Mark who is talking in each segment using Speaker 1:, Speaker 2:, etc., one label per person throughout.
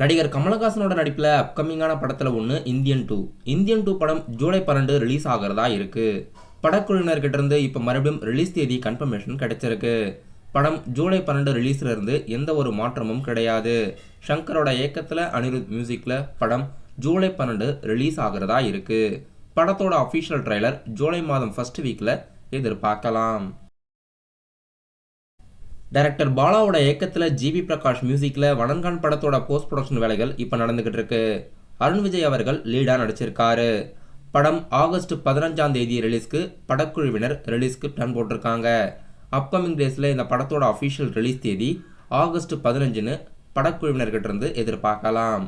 Speaker 1: நடிகர் கமலஹாசனோட நடிப்பில் அப்கமிங்கான படத்தில் ஒன்று இந்தியன் 2 படம் ஜூலை 12 ரிலீஸ் ஆகிறதா இருக்கு. படக்குழுவினர்கிட்ட இருந்து இப்போ மறுபடியும் ரிலீஸ் தேதி கன்ஃபர்மேஷன் கிடைச்சிருக்கு. படம் ஜூலை 12 ரிலீஸ்ல இருந்து எந்த ஒரு மாற்றமும் கிடையாது. ஷங்கரோட இயக்கத்தில் அனிருத் மியூசிக்கில் படம் ஜூலை 12 ரிலீஸ் ஆகிறதா இருக்கு. படத்தோட அஃபிஷியல் ட்ரெய்லர் ஜூலை மாதம் ஃபர்ஸ்ட் வீக்கில் எதிர்பார்க்கலாம். டைரக்டர் பாலாவோட இயக்கத்தில் ஜிவி பிரகாஷ் மியூசிக்கில் வணங்கான் படத்தோட போஸ்ட் ப்ரொடக்ஷன் வேலைகள் இப்போ நடந்துகிட்டு இருக்கு. அருண் விஜய் அவர்கள் லீடாக நடிச்சிருக்காரு. படம் ஆகஸ்ட் 15ஆம் தேதி ரிலீஸ்க்கு படக்குழுவினர் ரிலீஸ்க்கு பிளான் போட்டிருக்காங்க. அப்கமிங் டேஸில் இந்த படத்தோட அஃபிஷியல் ரிலீஸ் தேதி ஆகஸ்ட் 15ன்னு படக்குழுவினர்கிட்ட இருந்து எதிர்பார்க்கலாம்.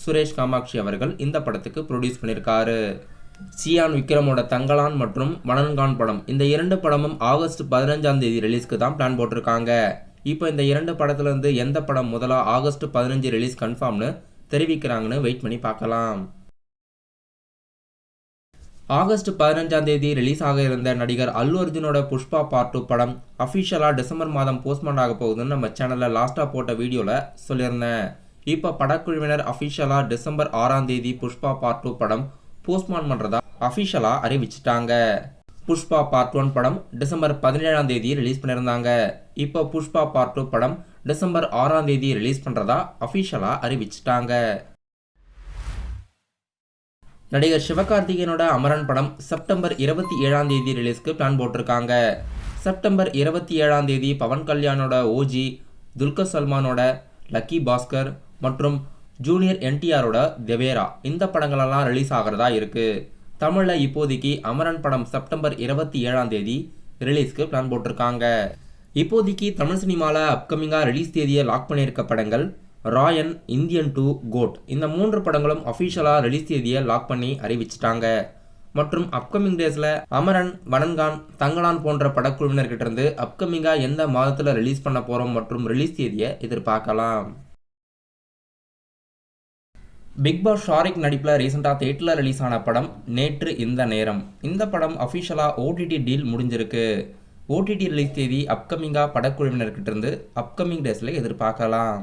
Speaker 1: சுரேஷ் காமாட்சி அவர்கள் இந்த படத்துக்கு ப்ரொடியூஸ் பண்ணியிருக்காரு. சியான் விக்ரமோட தங்கலான் மற்றும் வணங்கான் படம் இந்த இரண்டு படமும் ஆகஸ்ட் 15ஆம் தேதி ரிலீஸ்க்கு தான் பிளான் போட்டிருக்காங்க. இப்போ இந்த இரண்டு படத்துலேருந்து எந்த படம் முதலா ஆகஸ்ட் 15 ரிலீஸ் கன்ஃபார்ம்னு தெரிவிக்கிறாங்கன்னு வெயிட் பண்ணி பார்க்கலாம். ஆகஸ்ட் 15ஆம் தேதி ரிலீஸ் ஆக இருந்த நடிகர் அல்லு அர்ஜுனோட புஷ்பா பார்ட் 2 படம் அஃபிஷியலாக டிசம்பர் மாதம் போஸ்ட்மார்ட் ஆக போகுதுன்னு நம்ம சேனலில் லாஸ்ட்டாக போட்ட வீடியோவில் சொல்லியிருந்தேன். இப்போ படக்குழுவினர் அஃபிஷியலாக டிசம்பர் 6ஆம் தேதி புஷ்பா பார்ட் 2 படம் போஸ்ட்மார்ட் பண்ணுறதா அஃபிஷியலாக அறிவிச்சிட்டாங்க. புஷ்பா பார்ட் 1 படம் டிசம்பர் 17ஆம் தேதி ரிலீஸ் பண்ணியிருந்தாங்க. இப்போ புஷ்பா பார்ட் 2 படம் டிசம்பர் 6ஆம் தேதி ரிலீஸ் பண்ணுறதா அஃபிஷியலாக அறிவிச்சிட்டாங்க. நடிகர் சிவகார்த்திகேயனோட அமரன் படம் செப்டம்பர் 27ஆம் தேதி ரிலீஸ்க்கு பிளான் போட்டிருக்காங்க. செப்டம்பர் 27ஆம் தேதி பவன் கல்யாணோட ஓஜி, துல்கர் சல்மானோட லக்கி பாஸ்கர் மற்றும் ஜூனியர் என்டிஆரோட தேவேரா இந்த படங்களெல்லாம் ரிலீஸ் ஆகிறதா இருக்கு. தமிழில் இப்போதைக்கு அமரன் படம் செப்டம்பர் 27ஆம் தேதி ரிலீஸ்க்கு பிளான் போட்டிருக்காங்க. இப்போதைக்கு தமிழ் சினிமாவில் அப்கமிங்காக ரிலீஸ் தேதியை லாக் பண்ணியிருக்க படங்கள் ராயன், இந்தியன் 2, கோட் இந்த 3 படங்களும் அஃபிஷியலாக ரிலீஸ் தேதியை லாக் பண்ணி அறிவிச்சிட்டாங்க. மற்றும் அப்கமிங் டேஸில் அமரன், வணங்கான், தங்கலான் போன்ற படக்குழுவினர்கிட்ட இருந்து அப்கமிங்காக எந்த மாதத்தில் ரிலீஸ் பண்ண போகிறோம் மற்றும் ரிலீஸ் தேதியை எதிர்பார்க்கலாம். பிக் பாஸ் ஷாரிக் நடிப்பில் ரீசெண்டாக தேட்டரில் ரிலீஸ் ஆன படம் நேற்று இந்த நேரம். இந்த படம் அஃபிஷியலாக ஓடிடி டீல் முடிஞ்சிருக்கு. ஓடிடி ரிலீஸ் தேதி அப்கமிங்காக படக்குழுவினர்கிட்ட இருந்து அப்கமிங் டேஸில் எதிர்பார்க்கலாம்.